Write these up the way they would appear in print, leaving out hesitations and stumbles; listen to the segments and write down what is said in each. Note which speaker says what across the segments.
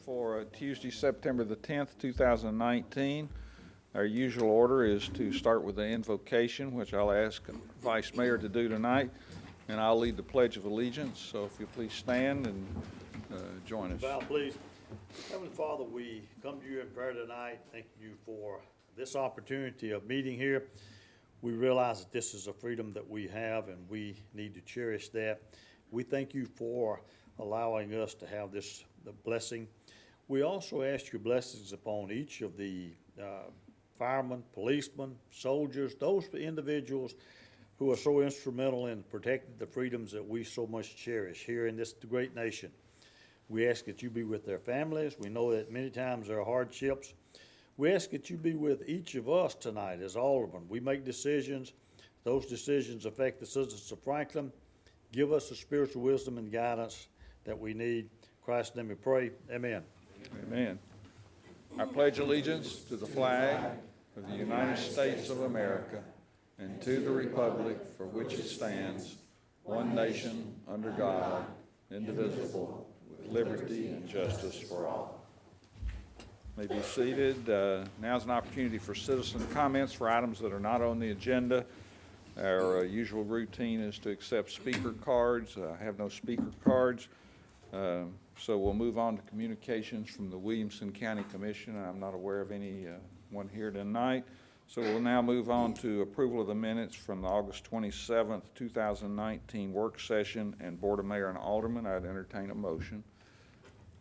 Speaker 1: for Tuesday, September the 10th, 2019. Our usual order is to start with the invocation, which I'll ask Vice Mayor to do tonight, and I'll lead the Pledge of Allegiance. So if you please stand and join us.
Speaker 2: Bow, please. Heavenly Father, we come to you in prayer tonight. Thank you for this opportunity of meeting here. We realize that this is a freedom that we have, and we need to cherish that. We thank you for allowing us to have the blessing. We also ask your blessings upon each of the firemen, policemen, soldiers, those individuals who are so instrumental in protecting the freedoms that we so much cherish here in this great nation. We ask that you be with their families. We know that many times there are hardships. We ask that you be with each of us tonight as aldermen. We make decisions. Those decisions affect the citizens of Franklin. Give us the spiritual wisdom and guidance that we need. In Christ's name we pray. Amen.
Speaker 1: Amen. I pledge allegiance to the flag of the United States of America and to the republic for which it stands, one nation, under God, indivisible, with liberty and justice for all. May be seated. Now's an opportunity for citizen comments for items that are not on the agenda. Our usual routine is to accept speaker cards. I have no speaker cards. So we'll move on to communications from the Williamson County Commission. I'm not aware of any one here tonight. So we'll now move on to approval of the minutes from the August 27th, 2019 work session and Board of Mayor and Aldermen. I'd entertain a motion.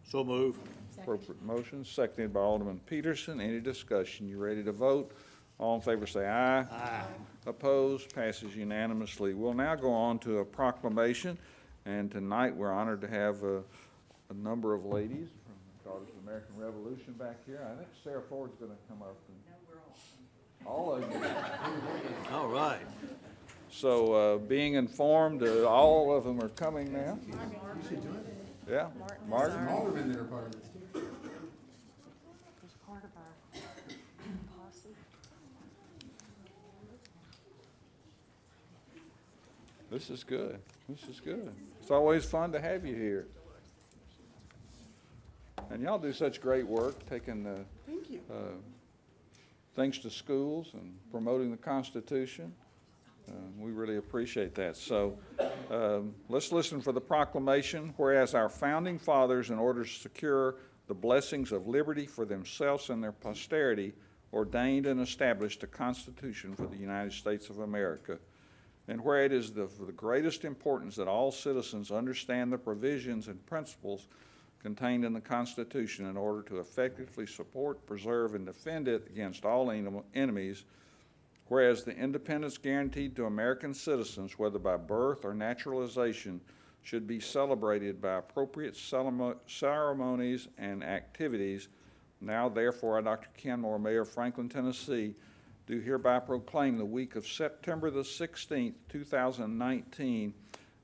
Speaker 2: So move.
Speaker 1: Appropriate motion, seconded by Alderman Peterson. Any discussion? You ready to vote? All in favor say aye.
Speaker 2: Aye.
Speaker 1: Opposed? Passes unanimously. We'll now go on to a proclamation. And tonight we're honored to have a number of ladies from the Daughters of the American Revolution back here. I think Sarah Ford's going to come up. And all of you.
Speaker 2: All right.
Speaker 1: So being informed, all of them are coming now. Yeah, Martin.
Speaker 3: Alderman there part of this too.
Speaker 4: He's part of our posse.
Speaker 1: This is good. This is good. It's always fun to have you here. And y'all do such great work, taking
Speaker 3: Thank you.
Speaker 1: things to schools and promoting the Constitution. We really appreciate that. So let's listen for the proclamation. Whereas our founding fathers, in order to secure the blessings of liberty for themselves and their posterity, ordained and established a Constitution for the United States of America. And where it is of the greatest importance that all citizens understand the provisions and principles contained in the Constitution in order to effectively support, preserve, and defend it against all enemies. Whereas the independence guaranteed to American citizens, whether by birth or naturalization, should be celebrated by appropriate ceremonies and activities. Now, therefore, I, Dr. Ken Moore, Mayor of Franklin, Tennessee, do hereby proclaim the week of September the 16th, 2019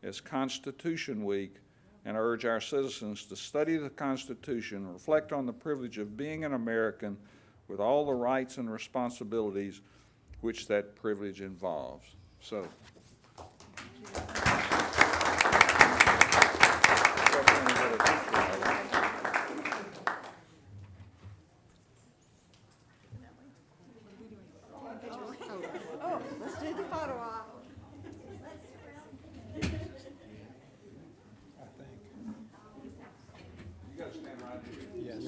Speaker 1: as Constitution Week, and urge our citizens to study the Constitution, reflect on the privilege of being an American with all the rights and responsibilities which that privilege involves. So.
Speaker 4: Oh, let's do the photo op.
Speaker 1: You gotta stand right here.
Speaker 3: Yes.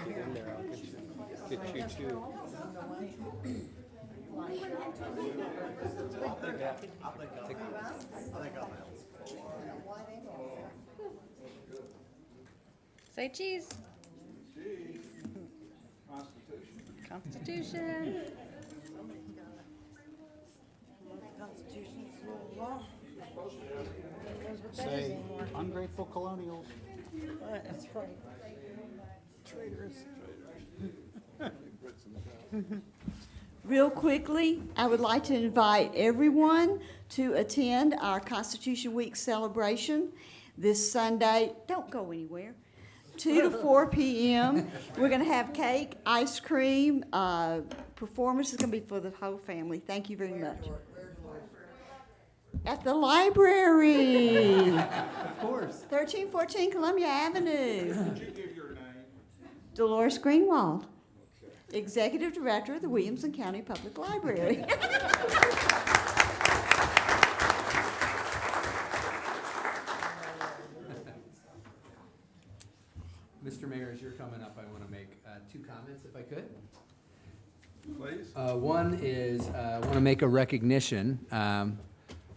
Speaker 3: Get in there. I'll get you too.
Speaker 4: Say cheese.
Speaker 1: Constitution.
Speaker 4: Constitution.
Speaker 3: Say ungrateful colonials.
Speaker 4: That's right. Traitors.
Speaker 5: Real quickly, I would like to invite everyone to attend our Constitution Week celebration this Sunday. Don't go anywhere. 2 to 4 p.m. We're going to have cake, ice cream. Performance is going to be for the whole family. Thank you very much. At the library.
Speaker 3: Of course.
Speaker 5: 1314 Columbia Avenue.
Speaker 1: Could you give your name?
Speaker 5: Dolores Greenwald, Executive Director of the Williamson County Public Library.
Speaker 3: Mr. Mayor, as you're coming up, I want to make two comments, if I could.
Speaker 1: Please.
Speaker 3: One is, I want to make a recognition, and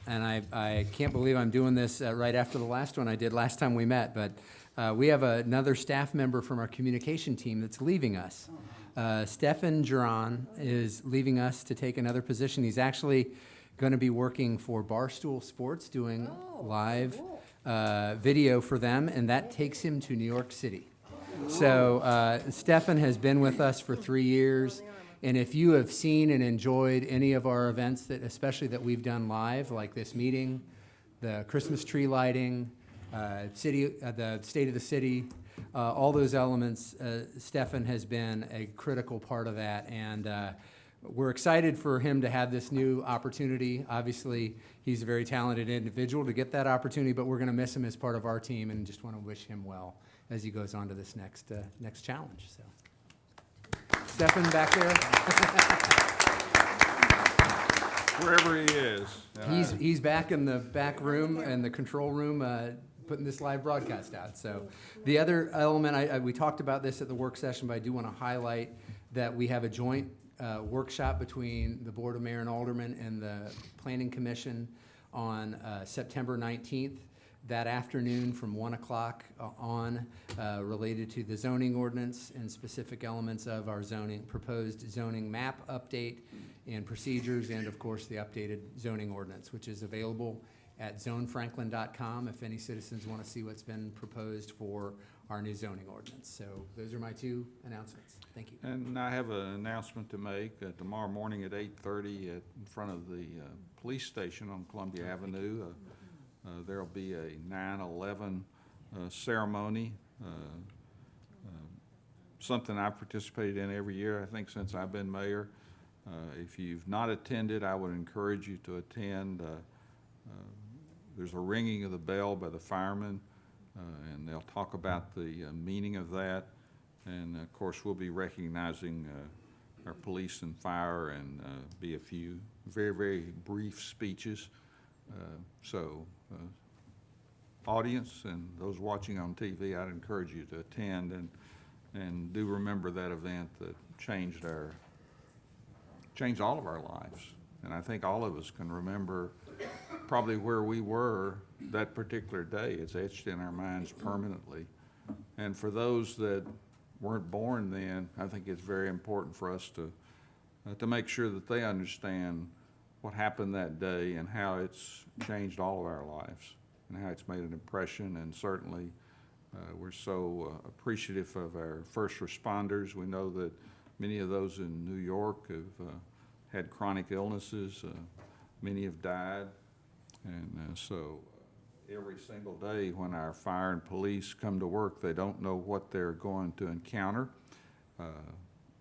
Speaker 3: I can't believe I'm doing this right after the last one I did last time we met, but we have another staff member from our communication team that's leaving us. Stefan Duran is leaving us to take another position. He's actually going to be working for Barstool Sports, doing live video for them, and that takes him to New York City. So Stefan has been with us for 3 years, and if you have seen and enjoyed any of our events, that especially that we've done live, like this meeting, the Christmas tree lighting, the State of the City, all those elements, Stefan has been a critical part of that, and we're excited for him to have this new opportunity. Obviously, he's a very talented individual to get that opportunity, but we're going to miss him as part of our team, and just want to wish him well as he goes on to this next challenge. So, Stefan, back there.
Speaker 1: Wherever he is.
Speaker 3: He's back in the back room and the control room, putting this live broadcast out. So the other element, we talked about this at the work session, but I do want to highlight that we have a joint workshop between the Board of Mayor and Aldermen and the Planning Commission on September 19th. That afternoon from 1 o'clock on, related to the zoning ordinance and specific elements of our proposed zoning map update and procedures, and of course the updated zoning ordinance, which is available at zonefranklin.com if any citizens want to see what's been proposed for our new zoning ordinance. So those are my two announcements. Thank you.
Speaker 1: And I have an announcement to make. Tomorrow morning at 8:30 in front of the police station on Columbia Avenue, there'll be a 9/11 ceremony, something I've participated in every year, I think, since I've been mayor. If you've not attended, I would encourage you to attend. There's a ringing of the bell by the firemen, and they'll talk about the meaning of that. And of course, we'll be recognizing our police and fire, and be a few very, very brief speeches. Audience and those watching on TV, I'd encourage you to attend and do remember that event that changed all of our lives. And I think all of us can remember probably where we were that particular day. It's etched in our minds permanently. And for those that weren't born then, I think it's very important for us to make sure that they understand what happened that day and how it's changed all of our lives and how it's made an impression. And certainly we're so appreciative of our first responders. We know that many of those in New York have had chronic illnesses. Many have died. And so every single day when our fire and police come to work, they don't know what they're going to encounter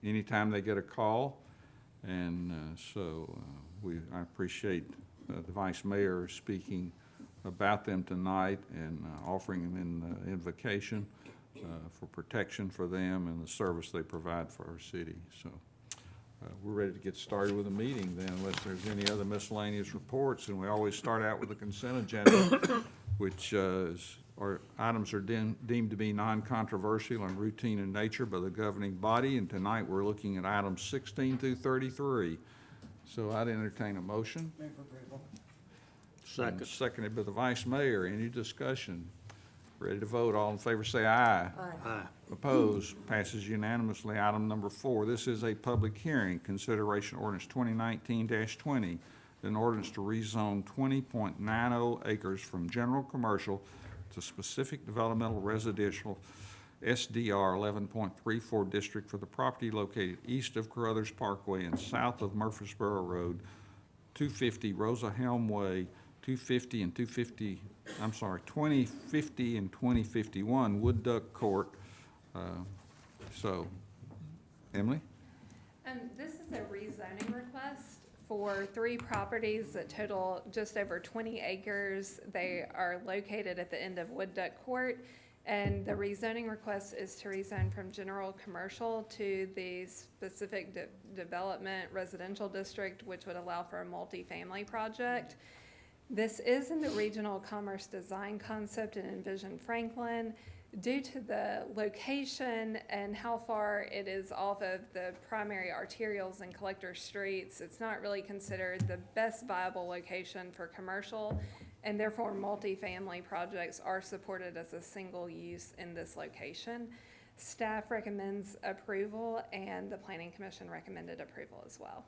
Speaker 1: anytime they get a call. And I appreciate the Vice Mayor speaking about them tonight and offering them an invocation for protection for them and the service they provide for our city. So we're ready to get started with the meeting then, unless there's any other miscellaneous reports. And we always start out with the consent agenda, which items are deemed to be non-controversial and routine in nature by the governing body. And tonight we're looking at items 16 through 33. So I'd entertain a motion.
Speaker 2: Second.
Speaker 1: Seconded by the Vice Mayor. Any discussion? Ready to vote? All in favor say aye.
Speaker 2: Aye.
Speaker 1: Opposed? Passes unanimously. Item number 4. This is a public hearing. Consideration ordinance 2019-20. An ordinance to rezone 20.90 acres from general commercial to specific developmental residential SDR 11.34 district for the property located east of Carruthers Parkway and south of Murfreesboro Road, 250 Rosa Helm Way, 2050 and 2051 Wood Duck Court. Emily?
Speaker 6: This is a rezoning request for 3 properties that total just over 20 acres. They are located at the end of Wood Duck Court And the rezoning request is to rezone from general commercial to the specific development residential district, which would allow for a multifamily project. This is in the regional commerce design concept in Envision Franklin. Due to the location and how far it is off of the primary arterials and collector streets, it's not really considered the best viable location for commercial, and therefore multifamily projects are supported as a single use in this location. Staff recommends approval, and the Planning Commission recommended approval as well.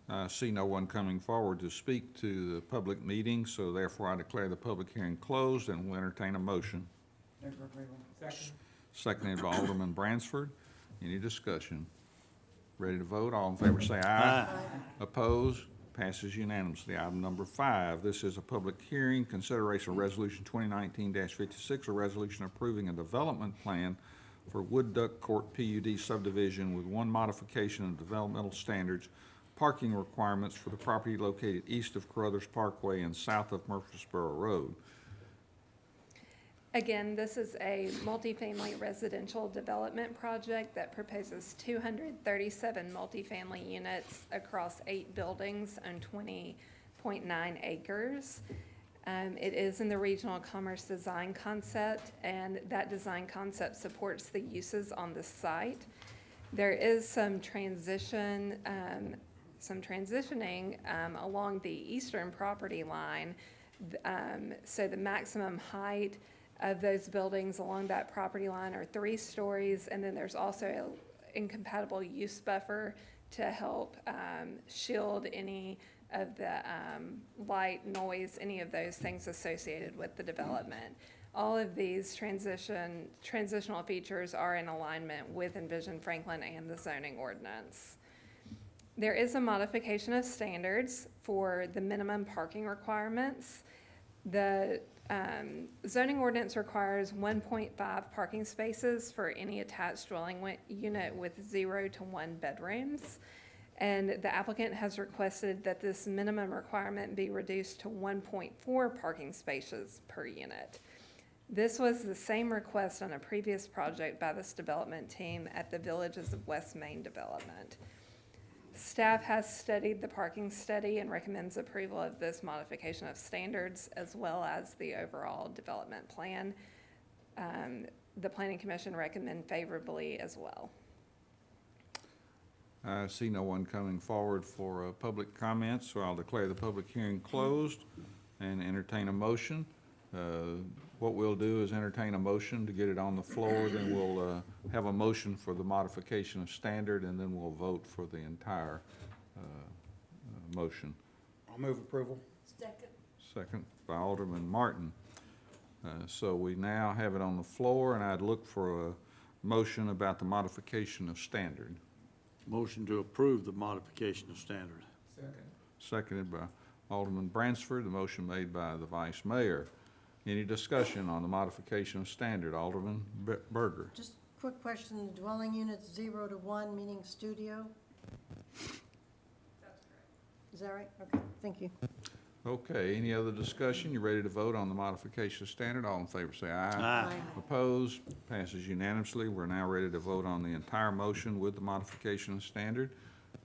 Speaker 1: I see no one coming forward to speak to the public meeting, so therefore I declare the public hearing closed and will entertain a motion. Seconded by Alderman Bransford. Any discussion? Ready to vote? All in favor say aye. Opposed? Passes unanimously. Item number 5, this is a public hearing, consideration of Resolution 2019-56, a resolution approving a development plan for Wood Duck Court PUD subdivision with one modification of developmental standards, parking requirements for the property located east of Carruthers Parkway and south of Murfreesboro Road.
Speaker 6: Again, this is a multifamily residential development project that proposes 237 multifamily units across 8 buildings on 20.9 acres. It is in the regional commerce design concept, and that design concept supports the uses on the site. There is some transitioning along the eastern property line. So the maximum height of those buildings along that property line are 3 stories, and then there's also an incompatible use buffer to help shield any of the light, noise, any of those things associated with the development. All of these transitional features are in alignment with Envision Franklin and the zoning ordinance. There is a modification of standards for the minimum parking requirements. The zoning ordinance requires 1.5 parking spaces for any attached dwelling unit with 0 to 1 bedrooms. And the applicant has requested that this minimum requirement be reduced to 1.4 parking spaces per unit. This was the same request on a previous project by this development team at the Villages of West Main development. Staff has studied the parking study and recommends approval of this modification of standards as well as the overall development plan. The Planning Commission recommend favorably as well.
Speaker 1: I see no one coming forward for public comments, so I'll declare the public hearing closed and entertain a motion. What we'll do is entertain a motion to get it on the floor, then we'll have a motion for the modification of standard, and then we'll vote for the entire motion.
Speaker 7: I'll move approval.
Speaker 1: Second by Alderman Martin. So we now have it on the floor, and I'd look for a motion about the modification of standard.
Speaker 2: Motion to approve the modification of standard.
Speaker 1: Seconded by Alderman Bransford, the motion made by the Vice Mayor. Any discussion on the modification of standard? Alderman Berger.
Speaker 8: Just quick question, dwelling units 0 to 1, meaning studio? That's correct. Is that right? Okay, thank you.
Speaker 1: Okay, any other discussion? You ready to vote on the modification of standard? All in favor say aye.
Speaker 2: Aye.
Speaker 1: Opposed? Passes unanimously. We're now ready to vote on the entire motion with the modification of standard.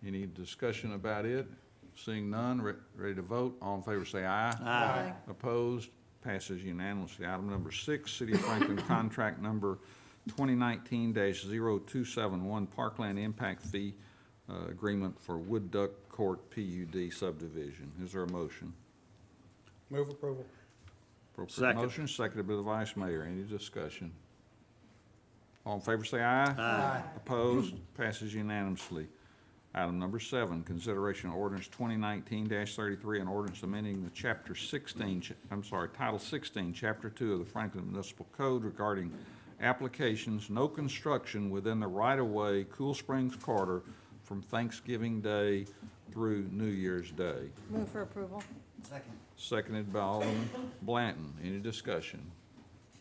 Speaker 1: Any discussion about it? Seeing none, ready to vote? All in favor say aye.
Speaker 2: Aye.
Speaker 1: Opposed? Passes unanimously. Item number 6, City of Franklin contract number 2019-0271, Parkland Impact Fee Agreement for Wood Duck Court PUD subdivision. Is there a motion?
Speaker 7: Move approval.
Speaker 1: Appropriate
Speaker 2: Second.
Speaker 1: motion, seconded by the Vice Mayor. Any discussion? All in favor say aye.
Speaker 7: Aye.
Speaker 1: Opposed? Passes unanimously. Item number 7, consideration of ordinance 2019-33, an ordinance amending the Title 16, Chapter 2 of the Franklin Municipal Code regarding applications, no construction within the right-of-way Cool Springs corridor from Thanksgiving Day through New Year's Day.
Speaker 8: Move for approval.
Speaker 1: Seconded by Alderman Blanton. Any discussion?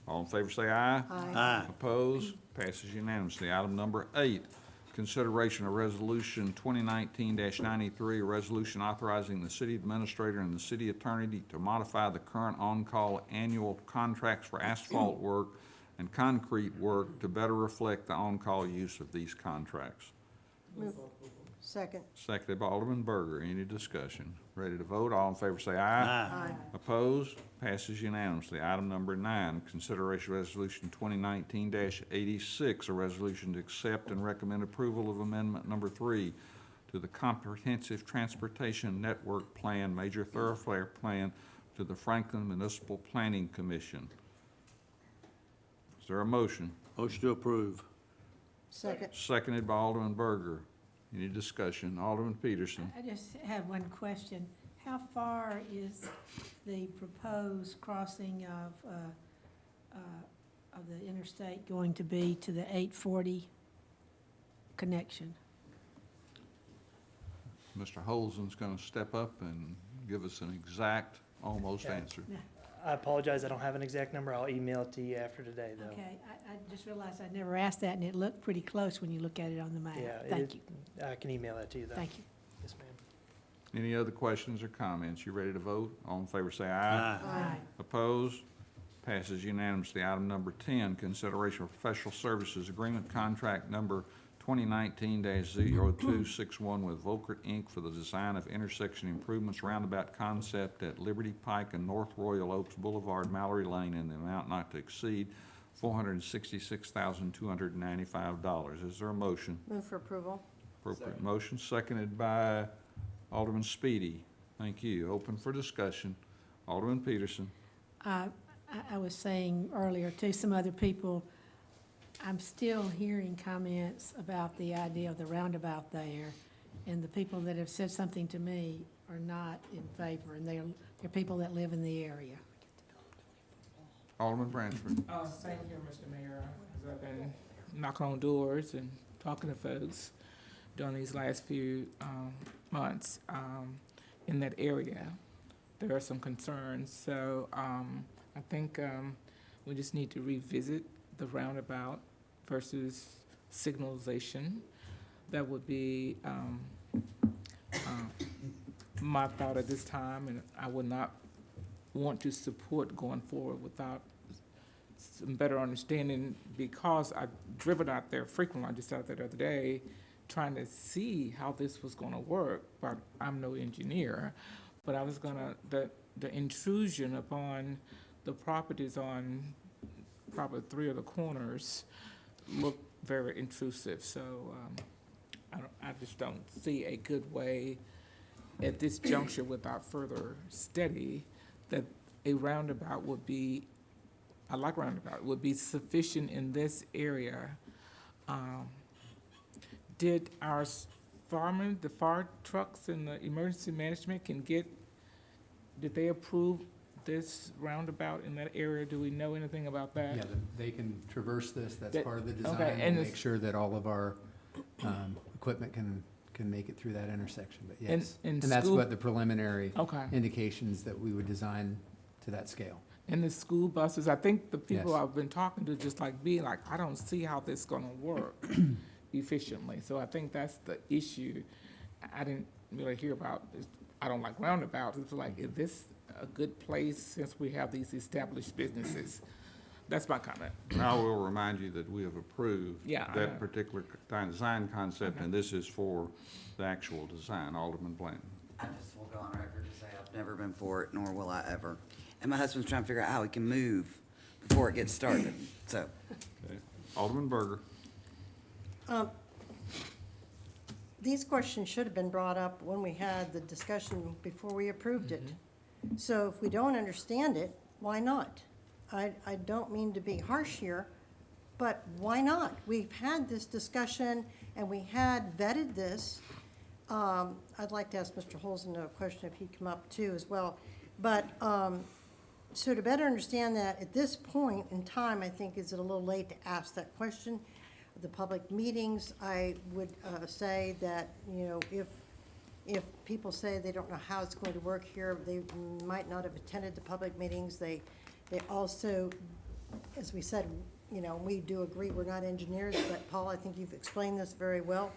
Speaker 1: All in favor say aye.
Speaker 8: Aye.
Speaker 2: Aye.
Speaker 1: Opposed? Passes unanimously. Item number 8, consideration of Resolution 2019-93, a resolution authorizing the city administrator and the city attorney to modify the current on-call annual contracts for asphalt work and concrete work to better reflect the on-call use of these contracts.
Speaker 8: Second.
Speaker 1: Seconded by Alderman Berger. Any discussion? Ready to vote? All in favor say aye.
Speaker 2: Aye.
Speaker 1: Opposed? Passes unanimously. Item number 9, consideration resolution 2019-86, a resolution to accept and recommend approval of amendment number 3 to the Comprehensive Transportation Network Plan, Major Thoroughfare Plan to the Franklin Municipal Planning Commission. Is there a motion?
Speaker 2: Motion to approve.
Speaker 8: Second.
Speaker 1: Seconded by Alderman Berger. Any discussion? Alderman Peterson.
Speaker 9: I just have one question. How far is the proposed crossing of the interstate going to be to the 840 connection?
Speaker 1: Mr. Holzen's going to step up and give us an exact, almost
Speaker 10: Yeah.
Speaker 1: answer.
Speaker 10: I apologize, I don't have an exact number. I'll email it to you after today, though.
Speaker 9: Okay, I just realized I never asked that, and it looked pretty close when you look at it on the map.
Speaker 10: Yeah,
Speaker 9: Thank you,
Speaker 10: I can email that to you, though.
Speaker 9: thank you.
Speaker 10: Yes, ma'am.
Speaker 1: Any other questions or comments? You ready to vote? All in favor say aye.
Speaker 9: Aye.
Speaker 1: Opposed? Passes unanimously. Item number 10, consideration of professional services agreement contract number 2019-0261 with Volkert Inc. for the design of intersection improvements roundabout concept at Liberty Pike and North Royal Oaks Boulevard, Mallory Lane, in the amount not to exceed $466,295. Is there a motion?
Speaker 8: Move for approval.
Speaker 1: Appropriate motion, seconded by Alderman Speedy. Thank you. Open for discussion. Alderman Peterson.
Speaker 9: I was saying earlier to some other people, I'm still hearing comments about the idea of the roundabout there, and the people that have said something to me are not in favor, and they're people that live in the area.
Speaker 1: Alderman Bransford.
Speaker 11: Same here, Mr. Mayor. As I've been knocking on doors and talking to folks during these last few months in that area, there are some concerns. So I think we just need to revisit the roundabout versus signalization. That would be my thought at this time, and I would not want to support going forward without some better understanding, because I've driven out there frequently. I just out there the other day trying to see how this was gonna work, but I'm no engineer. But I was gonna, the intrusion upon the properties on probably 3 of the corners look very intrusive. So I just don't see a good way at this juncture without further study that a roundabout would be, I like roundabout, would be sufficient in this area. Did our firemen, the fire trucks and the emergency management did they approve this roundabout in that area? Do we know anything about that?
Speaker 3: Yeah, they can traverse this, that's
Speaker 11: That-
Speaker 3: part of the
Speaker 11: okay,
Speaker 3: design,
Speaker 11: and
Speaker 3: to
Speaker 11: it's-
Speaker 3: make sure that all of our equipment can make it through that intersection, but yes.
Speaker 11: And
Speaker 3: And that's
Speaker 11: school-
Speaker 3: what the preliminary
Speaker 11: Okay.
Speaker 3: indications that we would design to that scale.
Speaker 11: And the school buses, I think the people
Speaker 3: Yes.
Speaker 11: I've been talking to just like be like, I don't see how this is gonna work efficiently. So I think that's the issue. I didn't really hear about, I don't like roundabouts. It's like, is this a good place since we have these established businesses? That's my comment.
Speaker 1: I will remind you that we have approved
Speaker 11: Yeah, I
Speaker 1: that
Speaker 11: know.
Speaker 1: particular design concept, and this is for the actual design. Alderman Blanton.
Speaker 12: I just will go on record to say I've never been for it, nor will I ever. And my husband's trying to figure out how he can move before it gets started, so.
Speaker 1: Okay. Alderman Berger.
Speaker 8: These questions should have been brought up when we had the discussion before we approved it. So if we don't understand it, why not? I don't mean to be harsh here, but why not? We've had this discussion and we had vetted this. I'd like to ask Mr. Holzen a question if he'd come up too as well. But, so to better understand that, at this point in time, I think is it a little late to ask that question. The public meetings, I would say that, you know, if people say they don't know how it's going to work here, they might not have attended the public meetings. They also, as we said, you know, we do agree, we're not engineers, but Paul, I think you've explained this very well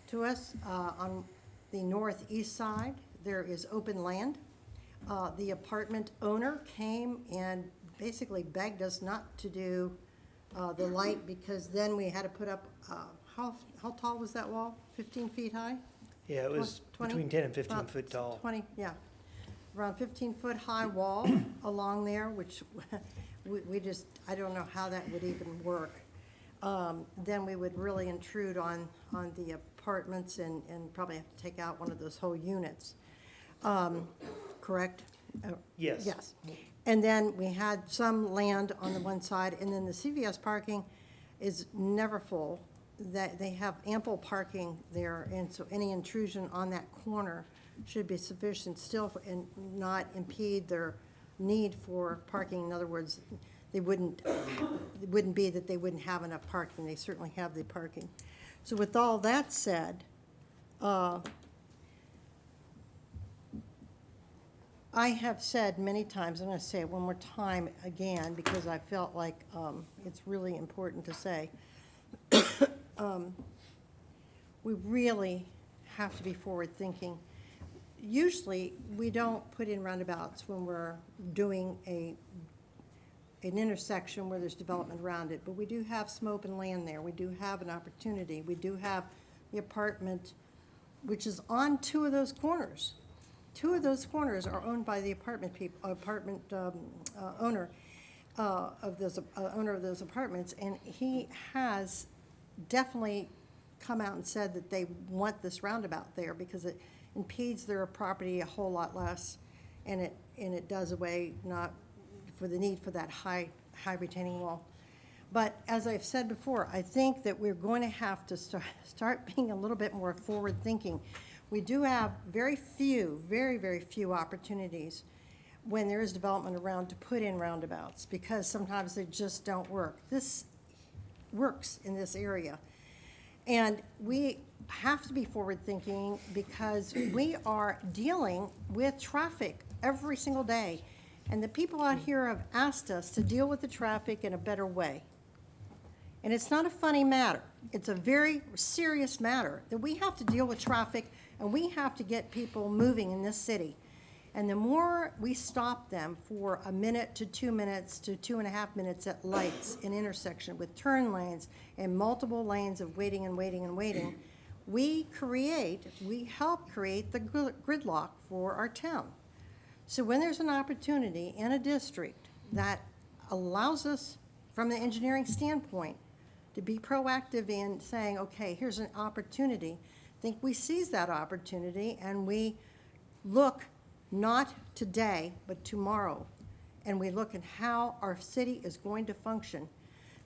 Speaker 8: to us. On the northeast side, there is open land. The apartment owner came and basically begged us not to do the light, because then we had to put up, how tall was that wall? 15 feet high?
Speaker 10: Yeah, it was
Speaker 8: 20?
Speaker 10: between 10 and 15
Speaker 8: About
Speaker 10: foot tall.
Speaker 8: 20, yeah. Around 15-foot high wall along there, which we just, I don't know how that would even work. Then we would really intrude on the apartments and probably have to take out one of those whole units. Correct?
Speaker 10: Yes.
Speaker 8: Yes. And then we had some land on the one side, and then the CVS parking is never full. That they have ample parking there, and so any intrusion on that corner should be sufficient still and not impede their need for parking. In other words, it wouldn't be that they wouldn't have enough parking. They certainly have the parking. So with all that said, I have said many times, I'm going to say it one more time again, because I felt like it's really important to say, we really have to be forward-thinking. Usually, we don't put in roundabouts when we're doing an intersection where there's development around it, but we do have some open land there. We do have an opportunity. We do have the apartment, which is on two of those corners. Two of those corners are owned by the owner of those apartments, and he has definitely come out and said that they want this roundabout there because it impedes their property a whole lot less, and it does away not for the need for that high retaining wall. But as I've said before, I think that we're going to have to start being a little bit more forward-thinking. We do have very few opportunities when there is development around to put in roundabouts, because sometimes they just don't work. This works in this area. And we have to be forward-thinking because we are dealing with traffic every single day. And the people out here have asked us to deal with the traffic in a better way. And it's not a funny matter. It's a very serious matter that we have to deal with traffic, and we have to get people moving in this city. And the more we stop them for a minute to 2 minutes to 2.5 minutes at lights in intersection with turn lanes and multiple lanes of waiting and waiting and waiting, we help create the gridlock for our town. So when there's an opportunity in a district that allows us, from the engineering standpoint, to be proactive in saying, okay, here's an opportunity, I think we seize that opportunity and we look not today, but tomorrow, and we look at how our city is going to function.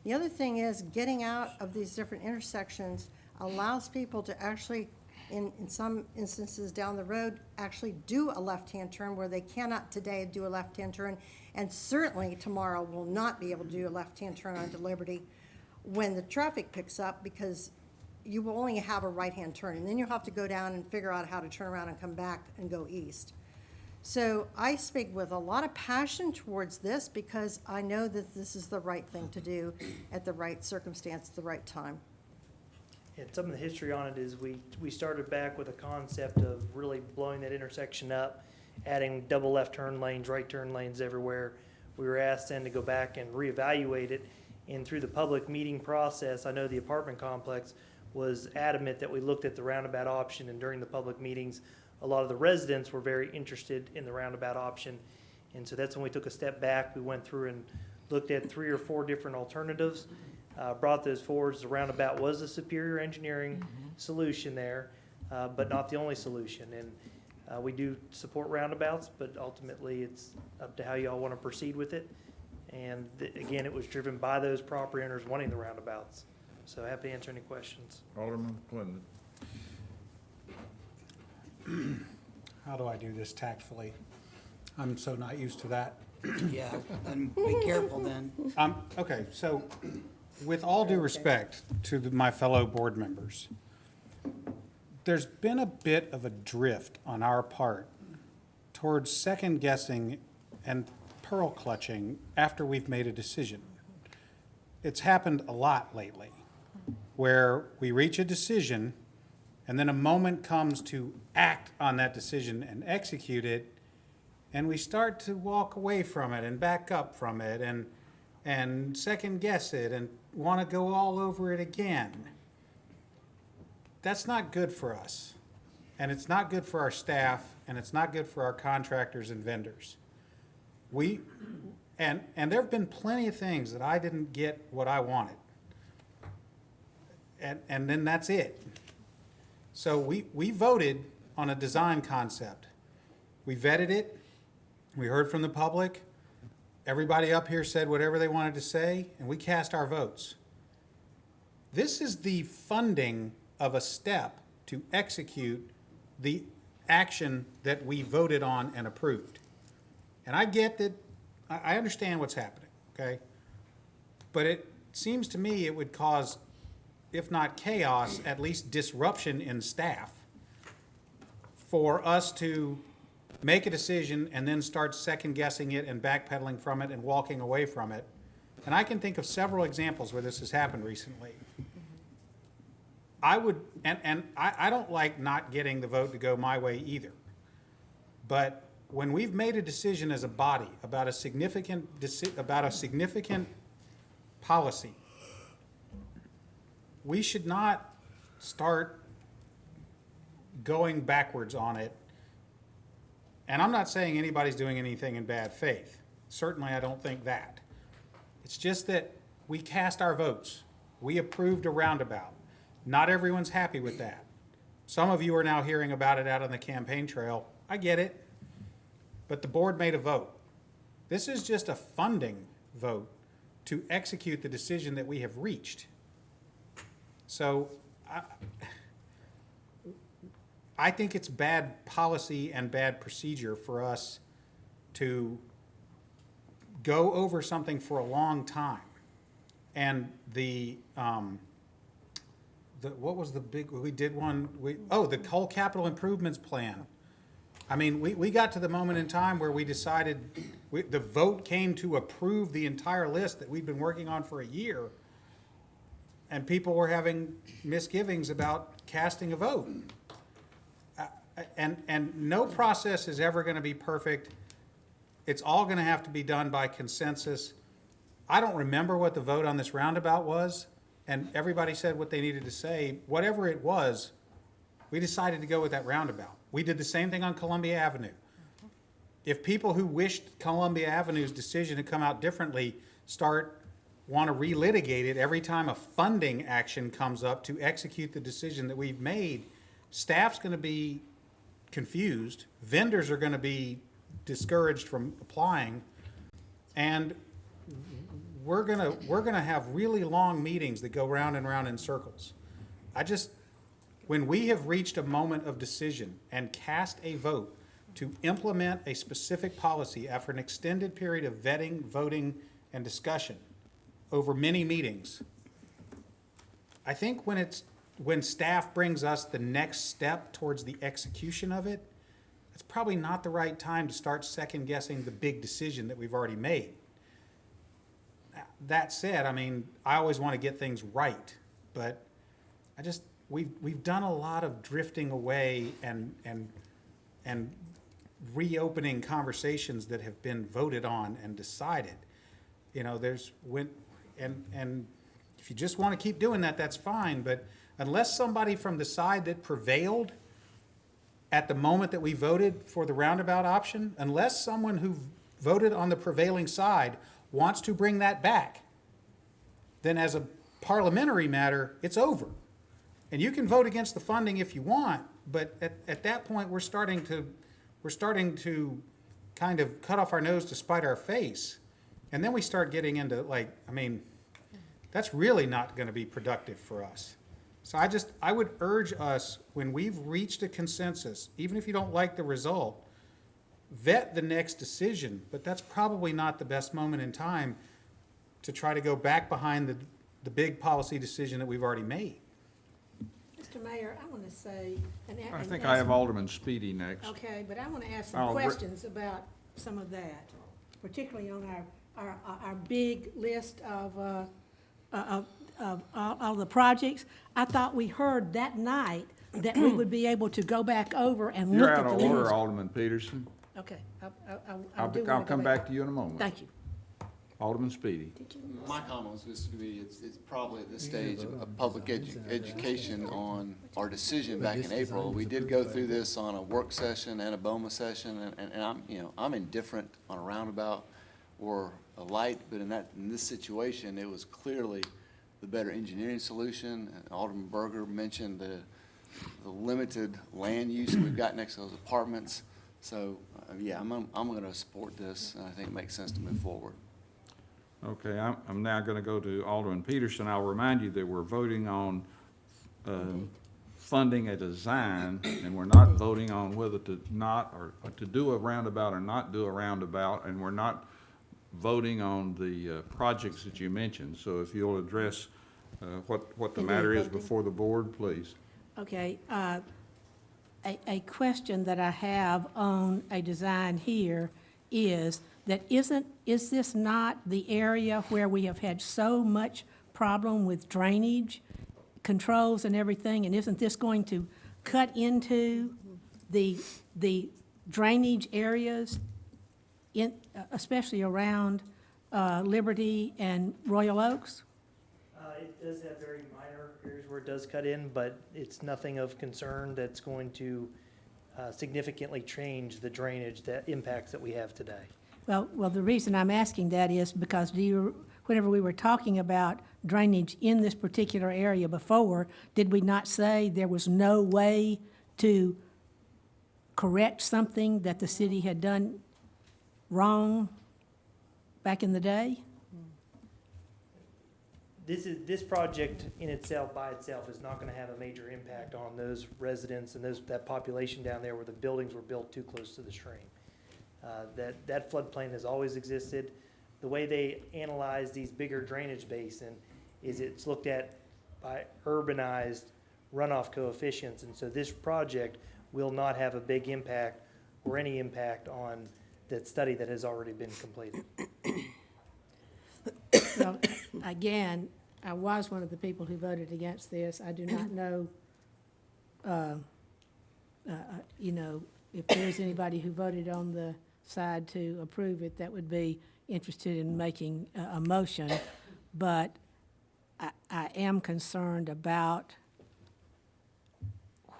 Speaker 8: The other thing is getting out of these different intersections allows people to actually, in some instances down the road, actually do a left-hand turn where they cannot today do a left-hand turn, and certainly tomorrow will not be able to do a left-hand turn onto Liberty when the traffic picks up, because you will only have a right-hand turn, and then you'll have to go down and figure out how to turn around and come back and go east. So I speak with a lot of passion towards this because I know that this is the right thing to do at the right circumstance, at the right time.
Speaker 10: And some of the history on it is we started back with a concept of really blowing that intersection up, adding double left turn lanes, right turn lanes everywhere. We were asked then to go back and reevaluate it. And through the public meeting process, I know the apartment complex was adamant that we looked at the roundabout option, and during the public meetings, a lot of the residents were very interested in the roundabout option. And so that's when we took a step back. We went through and looked at 3 or 4 different alternatives, brought those forwards. The roundabout was a superior engineering solution there, but not the only solution. And we do support roundabouts, but ultimately it's up to how y'all want to proceed with it. And again, it was driven by those property owners wanting the roundabouts. So happy to answer any questions.
Speaker 1: Alderman Clinton.
Speaker 7: How do I do this tactfully? I'm so not used to that.
Speaker 12: Yeah, and be careful then.
Speaker 7: Okay, so with all due respect to my fellow board members, there's been a bit of a drift on our part towards second guessing and pearl clutching after we've made a decision. it's happened a lot lately, where we reach a decision, and then a moment comes to act on that decision and execute it, and we start to walk away from it and back up from it and second guess it and want to go all over it again. That's not good for us. And it's not good for our staff, and it's not good for our contractors and vendors. And there have been plenty of things that I didn't get what I wanted. And then that's it. So we voted on a design concept. We vetted it. We heard from the public. Everybody up here said whatever they wanted to say, and we cast our votes. This is the funding of a step to execute the action that we voted on and approved. And I get that, I understand what's happening, okay? But it seems to me it would cause, if not chaos, at least disruption in staff for us to make a decision and then start second guessing it and backpedaling from it and walking away from it. And I can think of several examples where this has happened recently. I would, and I don't like not getting the vote to go my way either. But when we've made a decision as a body about a significant policy, we should not start going backwards on it. And I'm not saying anybody's doing anything in bad faith. Certainly, I don't think that. It's just that we cast our votes. We approved a roundabout. Not everyone's happy with that. Some of you are now hearing about it out on the campaign trail. I get it. But the board made a vote. This is just a funding vote to execute the decision that we have reached. So I think it's bad policy and bad procedure for us to go over something for a long time. And what was the big, we did one, the whole capital improvements plan. I mean, we got to the moment in time where we decided, the vote came to approve the entire list that we'd been working on for a year. And people were having misgivings about casting a vote. And no process is ever going to be perfect. It's all going to have to be done by consensus. I don't remember what the vote on this roundabout was, and everybody said what they needed to say. Whatever it was, we decided to go with that roundabout. We did the same thing on Columbia Avenue. If people who wished Columbia Avenue's decision to come out differently want to relitigate it every time a funding action comes up to execute the decision that we've made, staff's going to be confused, vendors are going to be discouraged from applying, and we're gonna have really long meetings that go round and round in circles. When we have reached a moment of decision and cast a vote to implement a specific policy after an extended period of vetting, voting, and discussion over many meetings, I think when staff brings us the next step towards the execution of it, it's probably not the right time to start second guessing the big decision that we've already made. That said, I mean, I always want to get things right, but we've done a lot of drifting away and reopening conversations that have been voted on and decided. You know, and if you just want to keep doing that, that's fine, but unless somebody from the side that prevailed at the moment that we voted for the roundabout option, unless someone who voted on the prevailing side wants to bring that back, then as a parliamentary matter, it's over. And you can vote against the funding if you want, but at that point, we're starting to kind of cut off our nose to spite our face. And then we start getting into that's really not going to be productive for us. So I would urge us, when we've reached a consensus, even if you don't like the result, vet the next decision, but that's probably not the best moment in time to try to go back behind the big policy decision that we've already made.
Speaker 9: Mr. Mayor, I want to say.
Speaker 1: I think I have Alderman Speedy next.
Speaker 9: Okay, but I want to ask some
Speaker 1: I'll
Speaker 9: questions about some of that, particularly on our big list of of all the projects. I thought we heard that night that we would be able to go back over and look
Speaker 1: You're
Speaker 9: at
Speaker 1: out
Speaker 9: the
Speaker 1: of
Speaker 9: list.
Speaker 1: order, Alderman Peterson.
Speaker 9: Okay,
Speaker 1: I'll
Speaker 9: do
Speaker 1: I'll
Speaker 9: wanna go
Speaker 1: come back to you in a moment.
Speaker 9: Thank you.
Speaker 1: Alderman Speedy.
Speaker 13: My comment was just to be, it's probably at this stage of public education on our decision back in April. We did go through this on a work session and a BOMA session, and I'm, I'm indifferent on a roundabout or a light, but in this situation, it was clearly the better engineering solution. And Alderman Berger mentioned the limited land use we've got next to those apartments. So, yeah, I'm gonna support this, and I think it makes sense to move forward.
Speaker 1: Okay, I'm now going to go to Alderman Peterson. I'll remind you that we're voting on funding a design, and we're not voting on whether to not, or to do a roundabout or not do a roundabout, and we're not voting on the projects that you mentioned. So if you'll address what the matter is before the board, please.
Speaker 9: Okay, a question that I have on a design here is that is this not the area where we have had so much problem with drainage controls and everything? And isn't this going to cut into the drainage areas especially around Liberty and Royal Oaks?
Speaker 10: It does have very minor areas where it does cut in, but it's nothing of concern that's going to significantly change the drainage that impacts that we have today.
Speaker 9: Well, the reason I'm asking that is because whenever we were talking about drainage in this particular area before, did we not say there was no way to correct something that the city had done wrong back in the day?
Speaker 10: This project in itself, by itself, is not gonna have a major impact on those residents and that population down there where the buildings were built too close to the stream. That floodplain has always existed. The way they analyze these bigger drainage basin is it's looked at by urbanized runoff coefficients, and so this project will not have a big impact or any impact on that study that has already been completed.
Speaker 9: Well, again, I was one of the people who voted against this. I do not know, if there's anybody who voted on the side to approve it that would be interested in making a motion. But I am concerned about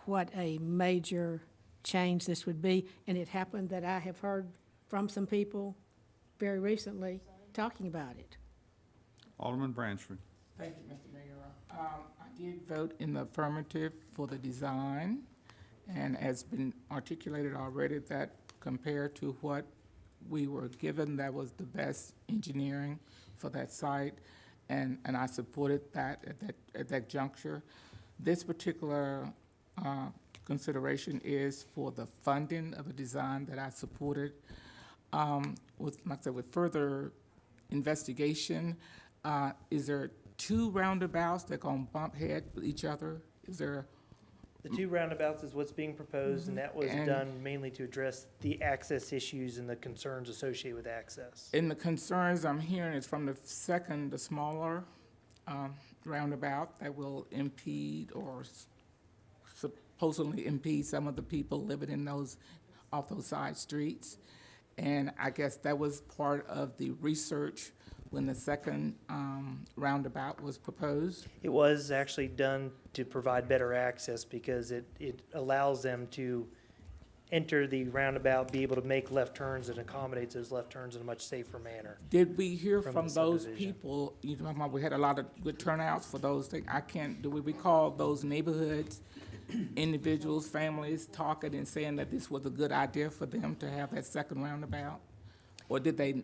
Speaker 9: what a major change this would be. And it happened that I have heard from some people very recently talking about it.
Speaker 1: Alderman Bransford.
Speaker 11: Thank you, Mr. Mayor. I did vote in the affirmative for the design, and as been articulated already, that compared to what we were given, that was the best engineering for that site, and I supported that at that juncture. This particular consideration is for the funding of a design that I supported. With, like I said, with further investigation, is there two roundabouts that gonna bump head with each other? Is there?
Speaker 10: The two roundabouts is what's being proposed, and that was
Speaker 11: And-
Speaker 10: done mainly to address the access issues and the concerns associated with access.
Speaker 11: And the concerns I'm hearing is from the second, the smaller roundabout that will impede or supposedly impede some of the people living in off those side streets. And I guess that was part of the research when the second roundabout was proposed.
Speaker 10: It was actually done to provide better access because it allows them to enter the roundabout, be able to make left turns, and accommodates those left turns in a much safer manner.
Speaker 11: Did we hear
Speaker 10: From
Speaker 11: from
Speaker 10: the
Speaker 11: those
Speaker 10: subdivision.
Speaker 11: people, we had a lot of good turnouts for those things, do we recall those neighborhoods, individuals, families talking and saying that this was a good idea for them to have that second roundabout? Or did they?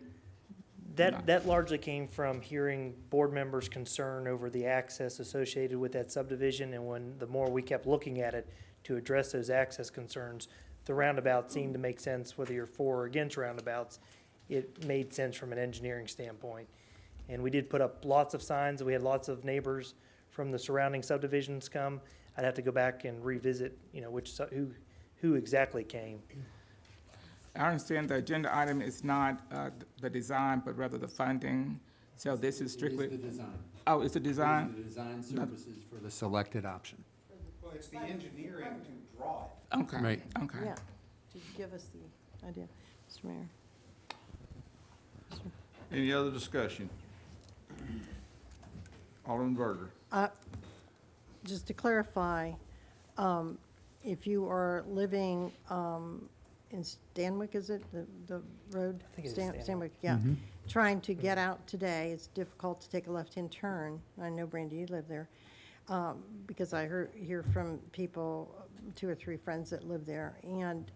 Speaker 10: That largely came from hearing board members' concern over the access associated with that subdivision, and the more we kept looking at it to address those access concerns, the roundabout seemed to make sense, whether you're for or against roundabouts. It made sense from an engineering standpoint. And we did put up lots of signs, we had lots of neighbors from the surrounding subdivisions come. I'd have to go back and revisit, who exactly came.
Speaker 11: I understand the agenda item is not the design, but rather the funding. So this is strictly,
Speaker 3: It is the design.
Speaker 11: oh, it's a
Speaker 3: It is
Speaker 11: design?
Speaker 3: the design services for the selected option.
Speaker 7: Well, it's the engineering to draw it.
Speaker 11: Okay,
Speaker 3: Right.
Speaker 11: okay.
Speaker 8: Yeah, to give us the idea, Mr. Mayor.
Speaker 1: Any other discussion? Alderman Berger.
Speaker 8: Just to clarify, if you are living in Stanwick, is it, the road?
Speaker 10: I think it is
Speaker 8: Stanwick, yeah. Trying to get out today, it's difficult to take a left-hand turn. I know, Brandy, you live there. Because I hear from people, 2 or 3 friends that live there, and,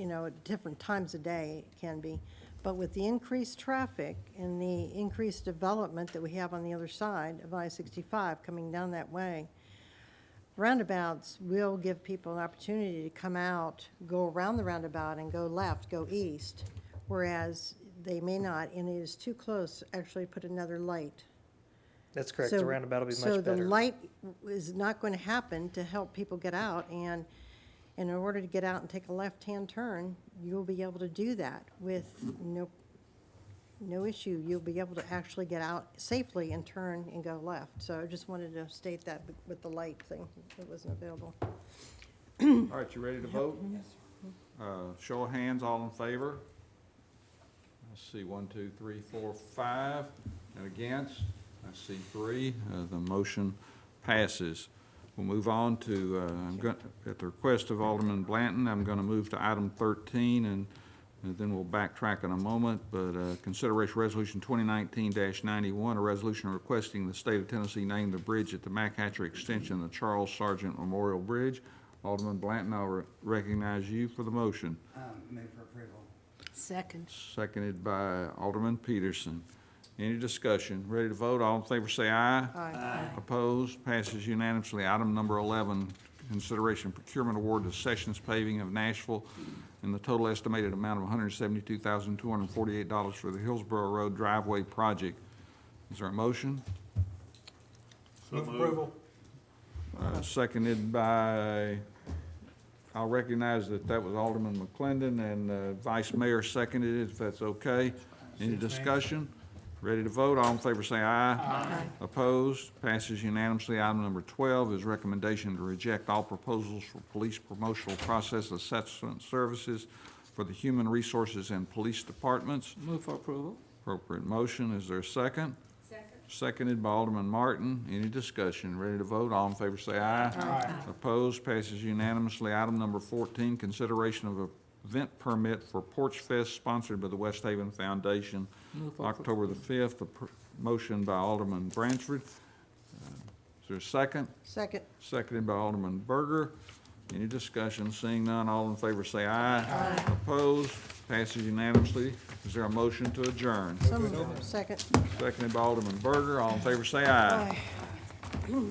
Speaker 8: at different times of day it can be. But with the increased traffic and the increased development that we have on the other side of I-65 coming down that way, roundabouts will give people an opportunity to come out, go around the roundabout and go left, go east, whereas they may not, and it is too close, actually put another light.
Speaker 10: That's correct, the
Speaker 8: So-
Speaker 10: roundabout will be much
Speaker 8: So the
Speaker 10: better.
Speaker 8: light is not going to happen to help people get out, and in order to get out and take a left-hand turn, you'll be able to do that with no issue. You'll be able to actually get out safely and turn and go left. So I just wanted to state that with the light thing, it wasn't available.
Speaker 1: All right, you ready to vote? Show of hands, all in favor? Let's see, 1, 2, 3, 4, 5, and against? I see 3. The motion passes. We'll move on to, at the request of Alderman Blanton, I'm going to move to item 13, and then we'll backtrack in a moment. But consideration resolution 2019-91, a resolution requesting the state of Tennessee name the bridge at the McHatcher Extension, the Charles Sargent Memorial Bridge. Alderman Blanton, I'll recognize you for the motion.
Speaker 12: Move for approval.
Speaker 9: Second.
Speaker 1: Seconded by Alderman Peterson. Any discussion? Ready to vote? All in favor say aye.
Speaker 8: Aye.
Speaker 1: Opposed? Passes unanimously. Item number 11, consideration procurement award to Sessions Paving of Nashville in the total estimated amount of $172,248 for the Hillsborough Road driveway project. Is there a motion?
Speaker 7: Move approval.
Speaker 1: Seconded by, I'll recognize that was Alderman McClendon, and Vice Mayor seconded it, if that's okay. Any discussion? Ready to vote? All in favor say aye. Aye. Opposed? Passes unanimously. Item number 12 is recommendation to reject all proposals for police promotional process assessment services for the Human Resources and Police Departments.
Speaker 11: Move for approval.
Speaker 1: Appropriate motion. Is there a second? Seconded by Alderman Martin. Any discussion? Ready to vote? All in favor say aye. Aye. Opposed? Passes unanimously. Item number 14, consideration of an event permit for Porch Fest sponsored by the West Haven Foundation,
Speaker 11: Move for
Speaker 1: October the 5th. Motion by Alderman Bransford. Is there a second?
Speaker 8: Second.
Speaker 1: Seconded by Alderman Berger. Any discussion? Seeing none, all in favor say aye. Aye. Opposed? Passes unanimously. Is there a motion to adjourn?
Speaker 8: Second.
Speaker 1: Seconded by Alderman Berger. All in favor say aye.
Speaker 8: Aye.